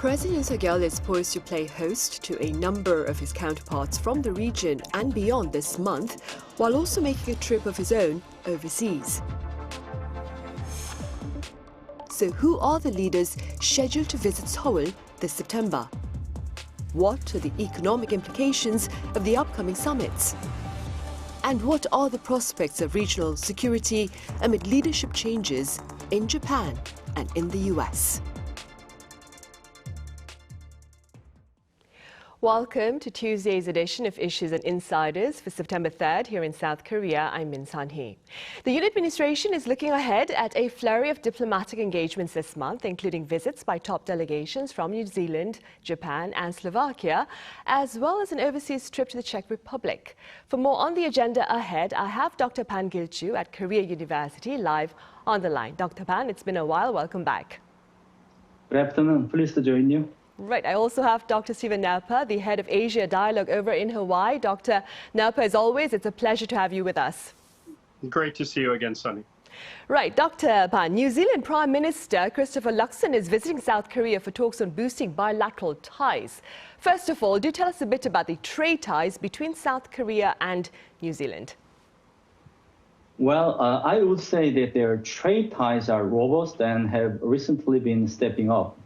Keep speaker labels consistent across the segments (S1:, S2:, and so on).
S1: President Hagel is poised to play host to a number of his counterparts from the region and beyond this month, while also making a trip of his own overseas. So who are the leaders scheduled to visit Seoul this September? What are the economic implications of the upcoming summits? And what are the prospects of regional security amid leadership changes in Japan and in the US? Welcome to Tuesday's edition of Issues and Insiders for September 3rd here in South Korea. I'm Min Sunhee. The Yoon administration is looking ahead at a flurry of diplomatic engagements this month, including visits by top delegations from New Zealand, Japan and Slovakia, as well as an overseas trip to the Czech Republic. For more on the agenda ahead, I have Doctor Ban Kil Joo at Korea University live on the line. Dr. Ban, it's been a while. Welcome back.
S2: Good afternoon. Pleased to join you.
S1: Right. I also have Doctor Stephen Noerper, the head of Asia Dialogue over in Hawaii. Dr. Noerper, as always, it's a pleasure to have you with us.
S3: Great to see you again, Sunny.
S1: Right. Dr. Ban, New Zealand Prime Minister Christopher Luxon is visiting South Korea for talks on boosting bilateral ties. First of all, do tell us a bit about the trade ties between South Korea and New Zealand.
S2: Well, I would say that their trade ties are robust and have recently been stepping up.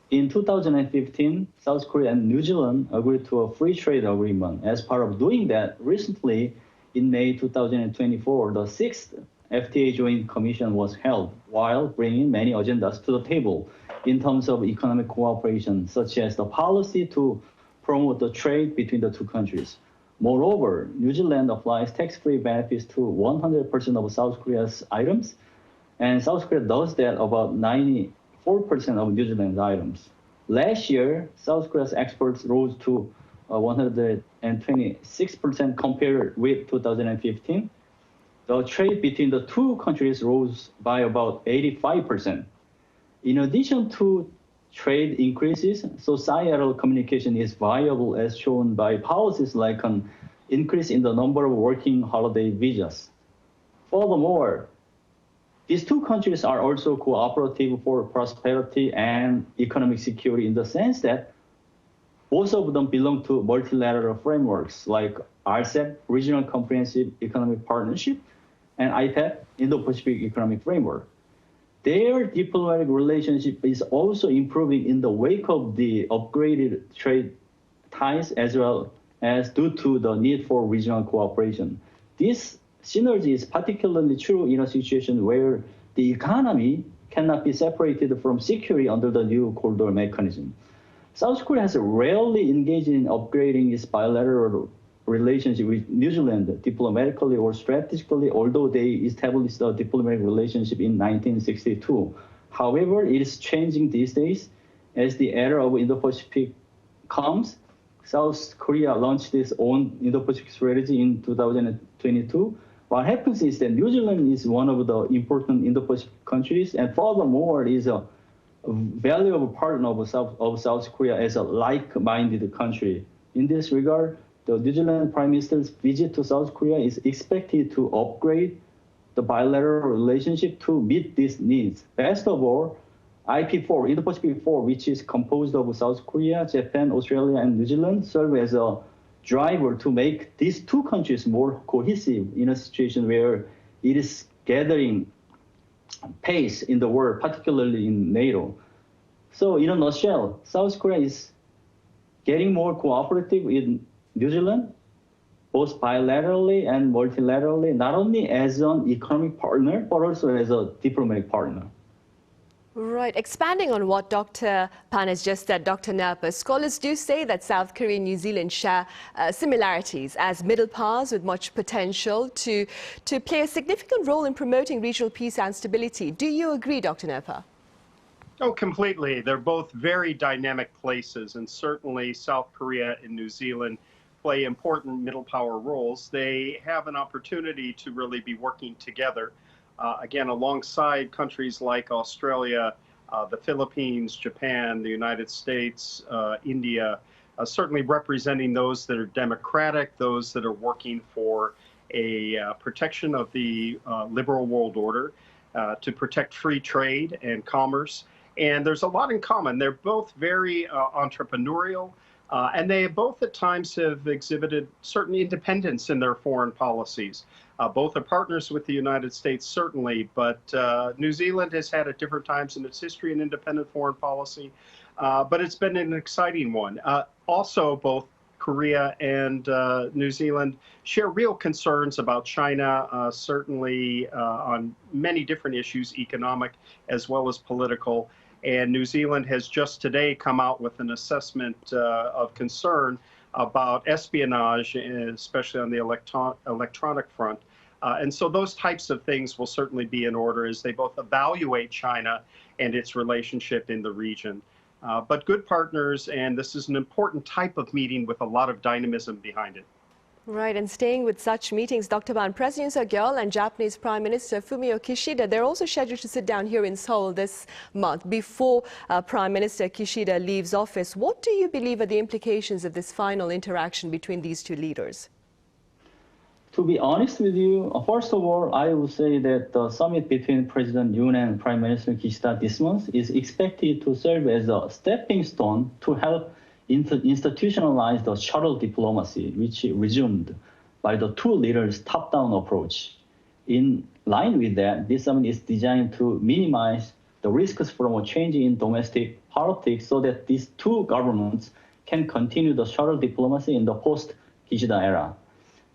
S2: In 2015, South Korea and New Zealand agreed to a free trade agreement. As part of doing that, recently, in May 2024, the 6th FTA Joint Commission was held, while bringing many agendas to the table in terms of economic cooperation, such as the policy to promote the trade between the two countries. Moreover, New Zealand applies tax-free benefits to 100% of South Korea's items, and South Korea does that about 94% of New Zealand's items. Last year, South Korea's exports rose to 126% compared with 2015. The trade between the two countries rose by about 85%. In addition to trade increases, societal communication is viable as shown by policies like an increase in the number of working holiday visas. Furthermore, these two countries are also cooperative for prosperity and economic security in the sense that both of them belong to multilateral frameworks like RCEP, Regional Comprehensive Economic Partnership, and IPEF, Indo-Pacific Economic Framework. Their diplomatic relationship is also improving in the wake of the upgraded trade ties as well as due to the need for regional cooperation. This synergy is particularly true in a situation where the economy cannot be separated from security under the new corridor mechanism. South Korea has rarely engaged in upgrading its bilateral relationship with New Zealand diplomatically or strategically, although they established a diplomatic relationship in 1962. However, it is changing these days. As the era of Indo-Pacific comes, South Korea launched its own Indo-Pacific strategy in 2022. What happens is that New Zealand is one of the important Indo-Pacific countries, and furthermore, is a valuable partner of South Korea as a like-minded country. In this regard, the New Zealand Prime Minister's visit to South Korea is expected to upgrade the bilateral relationship to meet these needs. Best of all, IP4, Indo-Pacific 4, which is composed of South Korea, Japan, Australia, and New Zealand, serve as a driver to make these two countries more cohesive in a situation where it is gathering pace in the world, particularly in NATO. So in a nutshell, South Korea is getting more cooperative with New Zealand, both bilaterally and multilaterally, not only as an economic partner, but also as a diplomatic partner.
S1: Right. Expanding on what Dr. Ban has just said, Dr. Noerper, scholars do say that South Korea and New Zealand share similarities as middle powers with much potential to play a significant role in promoting regional peace and stability. Do you agree, Dr. Noerper?
S3: Oh, completely. They're both very dynamic places, and certainly South Korea and New Zealand play important middle power roles. They have an opportunity to really be working together. Again, alongside countries like Australia, the Philippines, Japan, the United States, India, certainly representing those that are democratic, those that are working for a protection of the liberal world order, to protect free trade and commerce, And there's a lot in common. They're both very entrepreneurial, and they both at times have exhibited certain independence in their foreign policies. Both are partners with the United States, certainly, but New Zealand has had at different times in its history an independent foreign policy, but it's been an exciting one. Also, both Korea and New Zealand share real concerns about China, certainly on many different issues, economic as well as political. And New Zealand has just today come out with an assessment of concern about espionage, especially on the electronic front. And so those types of things will certainly be in order as they both evaluate China and its relationship in the region. But good partners, and this is an important type of meeting with a lot of dynamism behind it.
S1: Right, and staying with such meetings, Dr. Ban, President Yoon Suk-yeol and Japanese Prime Minister Fumio Kishida, they're also scheduled to sit down here in Seoul this month before Prime Minister Kishida leaves office. What do you believe are the implications of this final interaction between these two leaders?
S2: To be honest with you, first of all, I would say that the summit between President Yoon and Prime Minister Kishida this month is expected to serve as a stepping stone to help institutionalize the shuttle diplomacy, which resumed by the two leaders' top-down approach. In line with that, this summit is designed to minimize the risks from a change in domestic politics so that these two governments can continue the shuttle diplomacy in the post-Kishida era.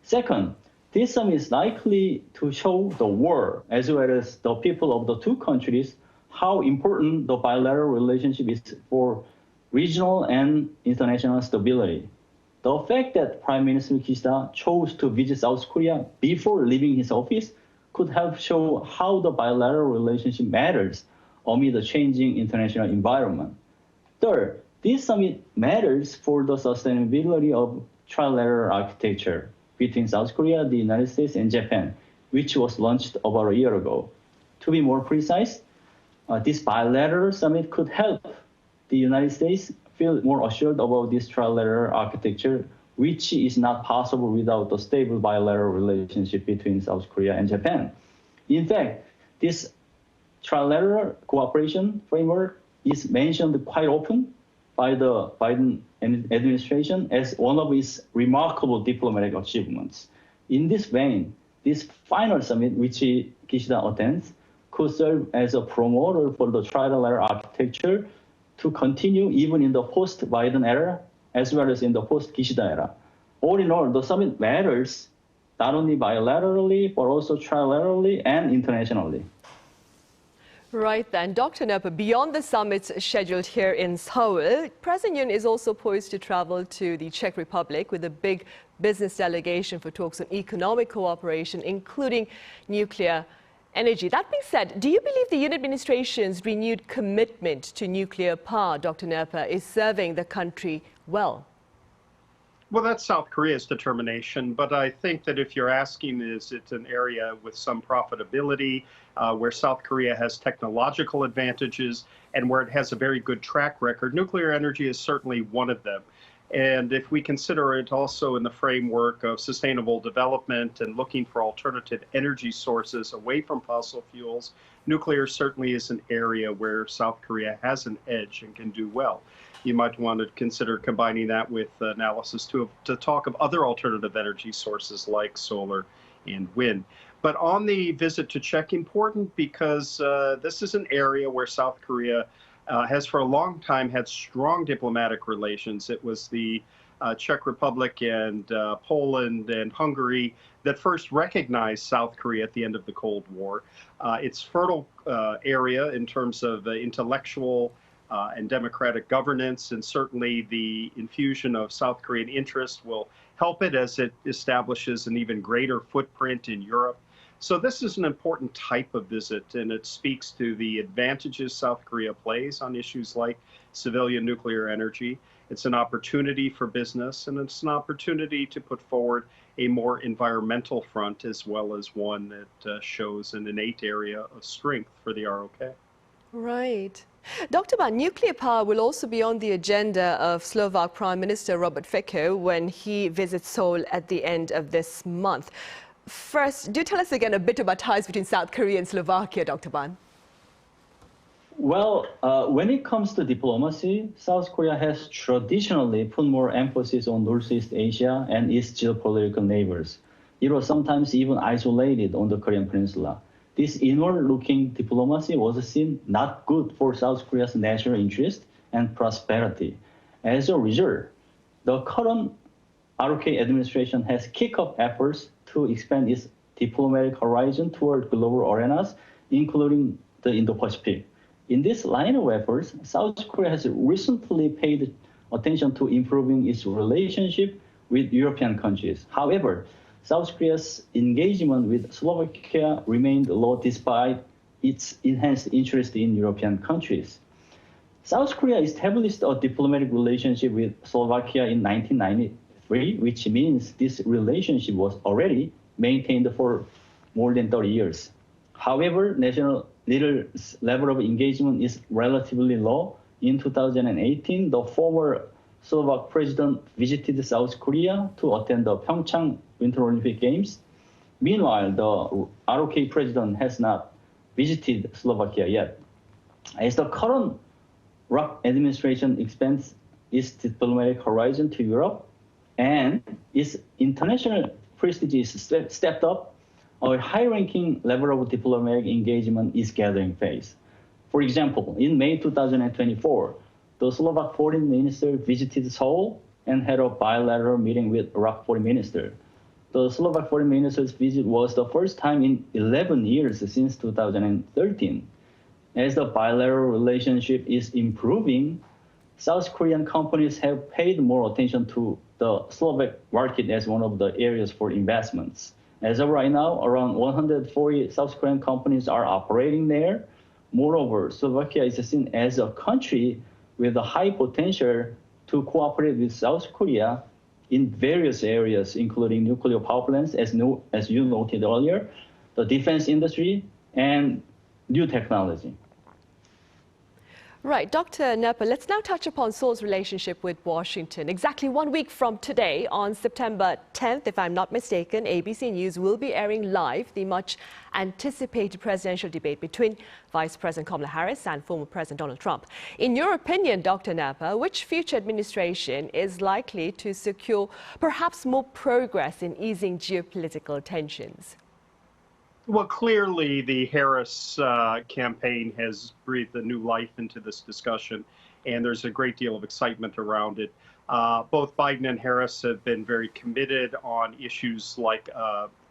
S2: Second, this summit is likely to show the world, as well as the people of the two countries, how important the bilateral relationship is for regional and international stability. The fact that Prime Minister Kishida chose to visit South Korea before leaving his office could help show how the bilateral relationship matters amid the changing international environment. Third, this summit matters for the sustainability of trilateral architecture between South Korea, the United States, and Japan, which was launched about a year ago. To be more precise, this bilateral summit could help the United States feel more assured about this trilateral architecture, which is not possible without a stable bilateral relationship between South Korea and Japan. In fact, this trilateral cooperation framework is mentioned quite often by the Biden administration as one of its remarkable diplomatic achievements. In this vein, this final summit, which Kishida attends, could serve as a promoter for the trilateral architecture to continue even in the post-Biden era, as well as in the post-Kishida era. All in all, the summit matters not only bilaterally, but also trilaterally and internationally.
S1: Right then, Dr. Noerper, beyond the summits scheduled here in Seoul, President Yoon is also poised to travel to the Czech Republic with a big business delegation for talks on economic cooperation, including nuclear energy. That being said, do you believe the Yoon administration's renewed commitment to nuclear power, Dr. Noerper, is serving the country well?
S3: Well, that's South Korea's determination, but I think that if you're asking, is it an area with some profitability, where South Korea has technological advantages and where it has a very good track record, nuclear energy is certainly one of them. And if we consider it also in the framework of sustainable development and looking for alternative energy sources away from fossil fuels, nuclear certainly is an area where South Korea has an edge and can do well. You might want to consider combining that with analysis to talk of other alternative energy sources like solar and wind. But on the visit to Czech, important because this is an area where South Korea has for a long time had strong diplomatic relations. It was the Czech Republic and Poland and Hungary that first recognized South Korea at the end of the Cold War. It's fertile area in terms of intellectual and democratic governance, and certainly the infusion of South Korean interest will help it as it establishes an even greater footprint in Europe. So this is an important type of visit, and it speaks to the advantages South Korea plays on issues like civilian nuclear energy. It's an opportunity for business, and it's an opportunity to put forward a more environmental front as well as one that shows an innate area of strength for the ROK.
S1: Right. Dr. Ban, nuclear power will also be on the agenda of Slovak Prime Minister Robert Fico when he visits Seoul at the end of this month. First, do tell us again a bit about ties between South Korea and Slovakia, Dr. Ban.
S2: Well, when it comes to diplomacy, South Korea has traditionally put more emphasis on Northeast Asia and its geopolitical neighbors. It was sometimes even isolated on the Korean Peninsula. This inward-looking diplomacy was seen not good for South Korea's national interest and prosperity. As a result, the current RK administration has kicked off efforts to expand its diplomatic horizon toward global arenas, including the Indo-Pacific. In this line of efforts, South Korea has recently paid attention to improving its relationship with European countries. However, South Korea's engagement with Slovakia remained low despite its enhanced interest in European countries. South Korea established a diplomatic relationship with Slovakia in 1993, which means this relationship was already maintained for more than 30 years. However, national leaders' level of engagement is relatively low. In 2018, the former Slovak president visited South Korea to attend the Pyeongchang Winter Olympic Games. Meanwhile, the ROK president has not visited Slovakia yet. As the current ROK administration expands its diplomatic horizon to Europe and its international prestige is stepped up, a high-ranking level of diplomatic engagement is gathering pace. For example, in May 2024, the Slovak foreign minister visited Seoul and had a bilateral meeting with ROK foreign minister. The Slovak foreign minister's visit was the first time in 11 years since 2013. As the bilateral relationship is improving, South Korean companies have paid more attention to the Slovak market as one of the areas for investments. As of right now, around 140 South Korean companies are operating there. Moreover, Slovakia is seen as a country with a high potential to cooperate with South Korea in various areas, including nuclear power plants, as you noted earlier, the defense industry, and new technology.
S1: Right, Dr. Noerper, let's now touch upon Seoul's relationship with Washington. Exactly 1 week from today, on September 10th, if I'm not mistaken, ABC News will be airing live the much anticipated presidential debate between Vice President Kamala Harris and former President Donald Trump. In your opinion, Dr. Noerper, which future administration is likely to secure perhaps more progress in easing geopolitical tensions?
S3: Well, clearly the Harris campaign has breathed a new life into this discussion, and there's a great deal of excitement around it. Both Biden and Harris have been very committed on issues like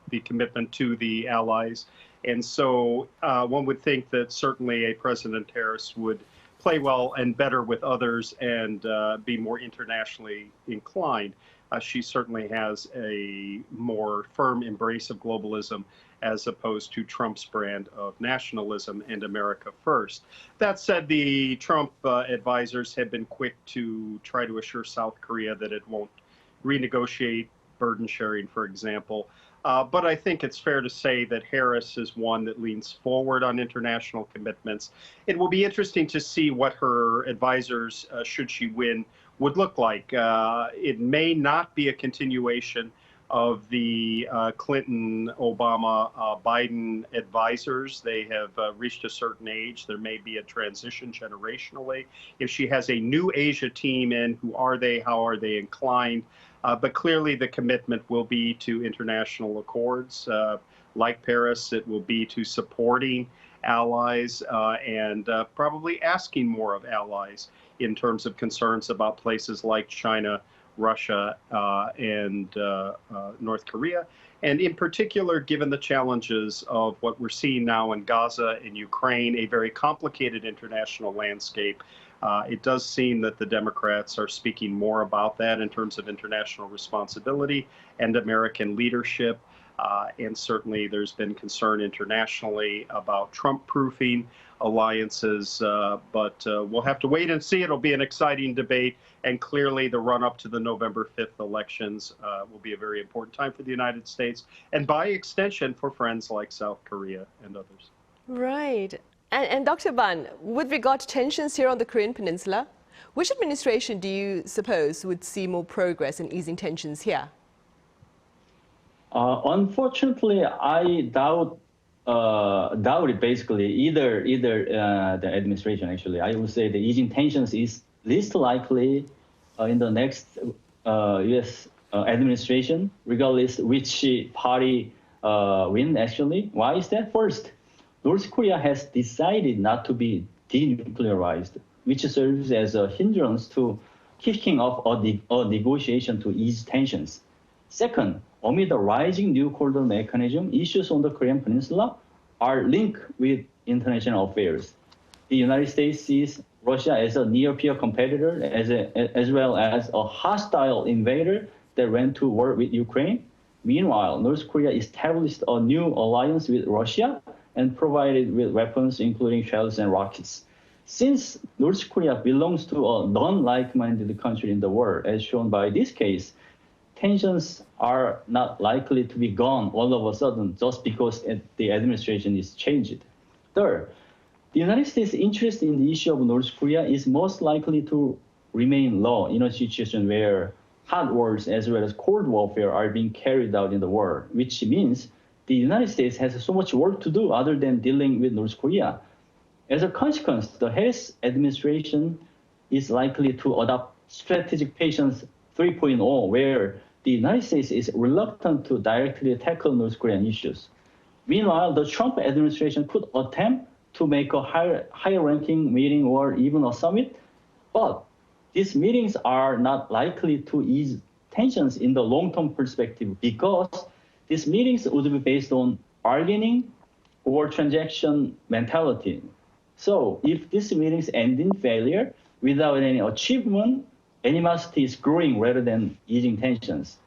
S3: the commitment to the allies. And so one would think that certainly a President Harris would play well and better with others and be more internationally inclined. She certainly has a more firm embrace of globalism as opposed to Trump's brand of nationalism and America first. That said, the Trump advisors have been quick to try to assure South Korea that it won't renegotiate burden sharing, for example. But I think it's fair to say that Harris is one that leans forward on international commitments. It will be interesting to see what her advisors, should she win, would look like. It may not be a continuation of the Clinton, Obama, Biden advisors. They have reached a certain age. There may be a transition generationally. If she has a new Asia team in, who are they? How are they inclined? But clearly the commitment will be to international accords. Like Paris, it will be to supporting allies and probably asking more of allies in terms of concerns about places like China, Russia, and North Korea. And in particular, given the challenges of what we're seeing now in Gaza and Ukraine, a very complicated international landscape, it does seem that the Democrats are speaking more about that in terms of international responsibility and American leadership. And certainly there's been concern internationally about Trump-proofing alliances, but we'll have to wait and see. It'll be an exciting debate, and clearly the run-up to the November 5th elections will be a very important time for the United States, and by extension for friends like South Korea and others.
S1: Right. And Dr. Ban, with regard to tensions here on the Korean Peninsula, which administration do you suppose would see more progress in easing tensions here?
S2: Unfortunately, I doubt doubted basically either the administration actually. I would say the easing tensions is least likely in the next U.S. Administration, regardless which party win actually. Why is that? First, North Korea has decided not to be denuclearized, which serves as a hindrance to kicking off a negotiation to ease tensions. Second, amid the rising new corridor mechanism, issues on the Korean Peninsula are linked with international affairs. The United States sees Russia as a near-peer competitor, as well as a hostile invader that went to war with Ukraine. Meanwhile, North Korea established a new alliance with Russia and provided with weapons, including shells and rockets. Since North Korea belongs to a non-like-minded country in the world, as shown by this case, tensions are not likely to be gone all of a sudden just because the administration is changed. Third, the United States' interest in the issue of North Korea is most likely to remain low in a situation where hot wars as well as cold warfare are being carried out in the world, which means the United States has so much work to do other than dealing with North Korea. As a consequence, the Harris administration is likely to adopt strategic patience 3.0, where the United States is reluctant to directly tackle North Korean issues. Meanwhile, the Trump administration could attempt to make a higher-ranking meeting or even a summit, but these meetings are not likely to ease tensions in the long-term perspective because these meetings would be based on bargaining or transaction mentality. So if these meetings end in failure without any achievement, animosity is growing rather than easing tensions.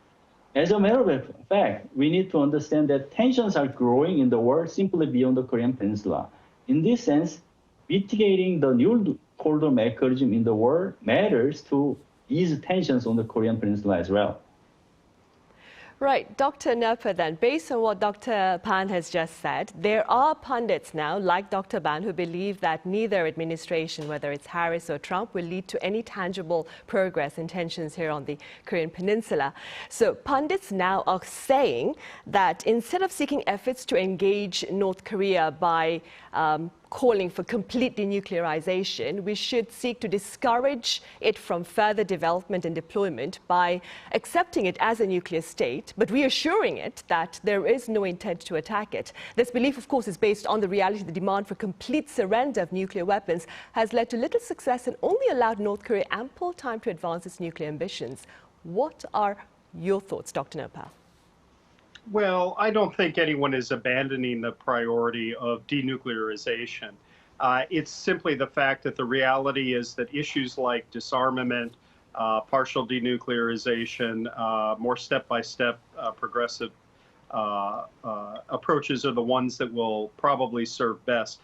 S2: As a matter of fact, we need to understand that tensions are growing in the world simply beyond the Korean Peninsula. In this sense, mitigating the new corridor mechanism in the world matters to ease tensions on the Korean Peninsula as well.
S1: Right, Dr. Noerper then, based on what Dr. Ban has just said, there are pundits now, like Dr. Ban, who believe that neither administration, whether it's Harris or Trump, will lead to any tangible progress in tensions here on the Korean Peninsula. So pundits now are saying that instead of seeking efforts to engage North Korea by calling for complete denuclearization, we should seek to discourage it from further development and deployment by accepting it as a nuclear state, but reassuring it that there is no intent to attack it. This belief, of course, is based on the reality the demand for complete surrender of nuclear weapons has led to little success and only allowed North Korea ample time to advance its nuclear ambitions. What are your thoughts, Dr. Noerper?
S3: Well, I don't think anyone is abandoning the priority of denuclearization. It's simply the fact that the reality is that issues like disarmament, partial denuclearization, more step-by-step progressive approaches are the ones that will probably serve best.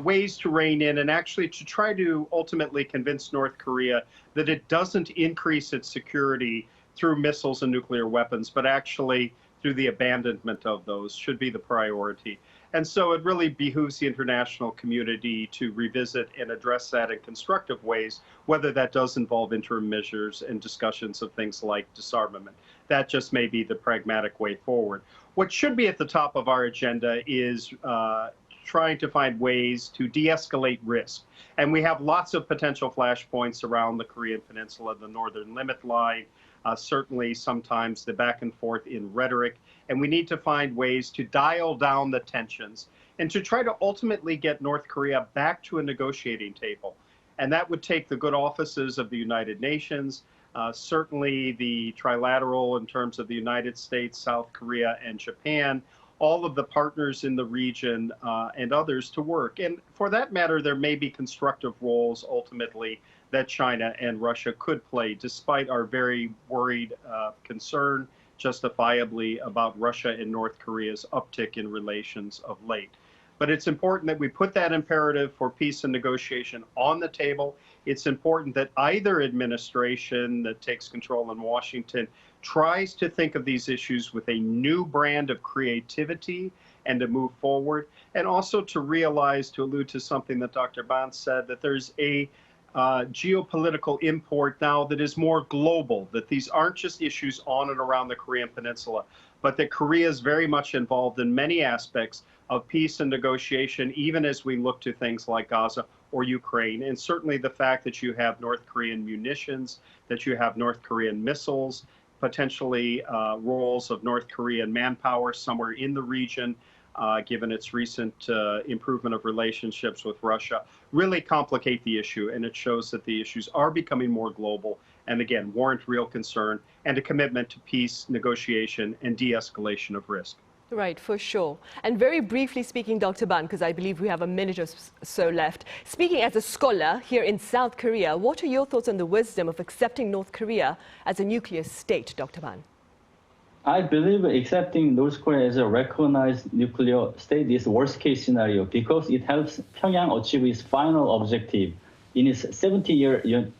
S3: Ways to rein in and actually to try to ultimately convince North Korea that it doesn't increase its security through missiles and nuclear weapons, but actually through the abandonment of those should be the priority. And so it really behooves the international community to revisit and address that in constructive ways, whether that does involve interim measures and discussions of things like disarmament. That just may be the pragmatic way forward. What should be at the top of our agenda is trying to find ways to de-escalate risk. And we have lots of potential flashpoints around the Korean Peninsula, the Northern Limit Line, certainly sometimes the back and forth in rhetoric. And we need to find ways to dial down the tensions and to try to ultimately get North Korea back to a negotiating table. And that would take the good offices of the United Nations, certainly the trilateral in terms of the United States, South Korea, and Japan, all of the partners in the region and others to work. And for that matter, there may be constructive roles ultimately that China and Russia could play, despite our very worried concern, justifiably, about Russia and North Korea's uptick in relations of late. But it's important that we put that imperative for peace and negotiation on the table. It's important that either administration that takes control in Washington tries to think of these issues with a new brand of creativity and to move forward, and also to realize, to allude to something that Dr. Ban said, that there's a geopolitical import now that is more global, that these aren't just issues on and around the Korean Peninsula, but that Korea is very much involved in many aspects of peace and negotiation, even as we look to things like Gaza or Ukraine. And certainly the fact that you have North Korean munitions, that you have North Korean missiles, potentially roles of North Korean manpower somewhere in the region, given its recent improvement of relationships with Russia, really complicate the issue. And it shows that the issues are becoming more global and, again, warrant real concern and a commitment to peace, negotiation, and de-escalation of risk.
S1: Right, for sure. And very briefly speaking, Dr. Ban, because I believe we have a minute or so left, speaking as a scholar here in South Korea, what are your thoughts on the wisdom of accepting North Korea as a nuclear state, Dr. Ban?
S2: I believe accepting North Korea as a recognized nuclear state is worst-case scenario because it helps Pyongyang achieve its final objective in its 70-year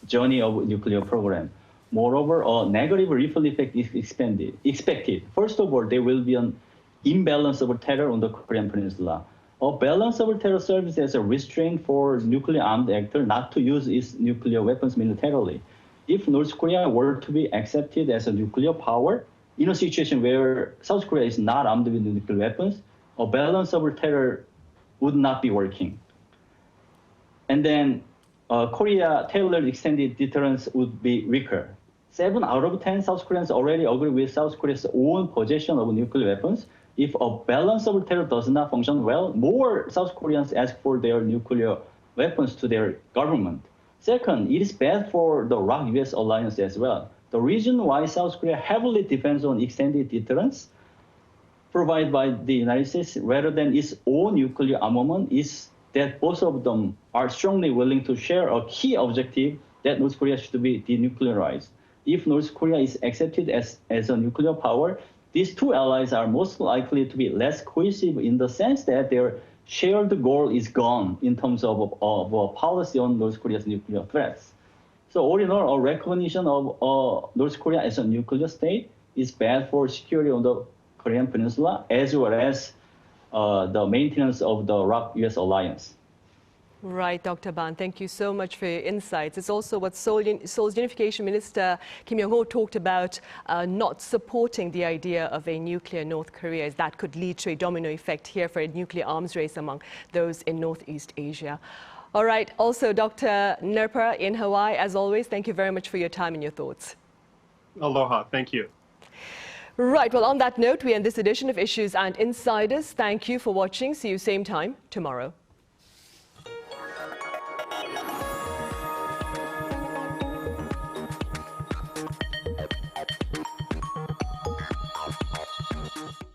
S2: journey of nuclear program. Moreover, a negative ripple effect is expected. First of all, there will be an imbalance of terror on the Korean Peninsula. A balance of terror serves as a restraint for nuclear-armed actor not to use its nuclear weapons militarily. If North Korea were to be accepted as a nuclear power, in a situation where South Korea is not armed with nuclear weapons, a balance of terror would not be working. And then Korea tailored extended deterrence would be weaker. 7 out of 10 South Koreans already agree with South Korea's own possession of nuclear weapons. If a balance of terror does not function well, more South Koreans ask for their nuclear weapons to their government. Second, it is bad for the ROC-US alliance as well. The reason why South Korea heavily depends on extended deterrence provided by the United States rather than its own nuclear armament is that both of them are strongly willing to share a key objective that North Korea should be denuclearized. If North Korea is accepted as a nuclear power, these two allies are most likely to be less cohesive in the sense that their shared goal is gone in terms of a policy on North Korea's nuclear threats. So all in all, a recognition of North Korea as a nuclear state is bad for security on the Korean Peninsula, as well as the maintenance of the ROC-US alliance.
S1: Right, Dr. Ban, thank you so much for your insights. It's also what Seoul's Unification Minister Kim Yong-ho talked about, not supporting the idea of a nuclear North Korea, as that could lead to a domino effect here for a nuclear arms race among those in Northeast Asia. All right, also Dr. Noerper in Hawaii, as always, thank you very much for your time and your thoughts.
S3: Aloha, thank you.
S1: Right, well, on that note, we end this edition of Issues and Insiders. Thank you for watching. See you same time tomorrow.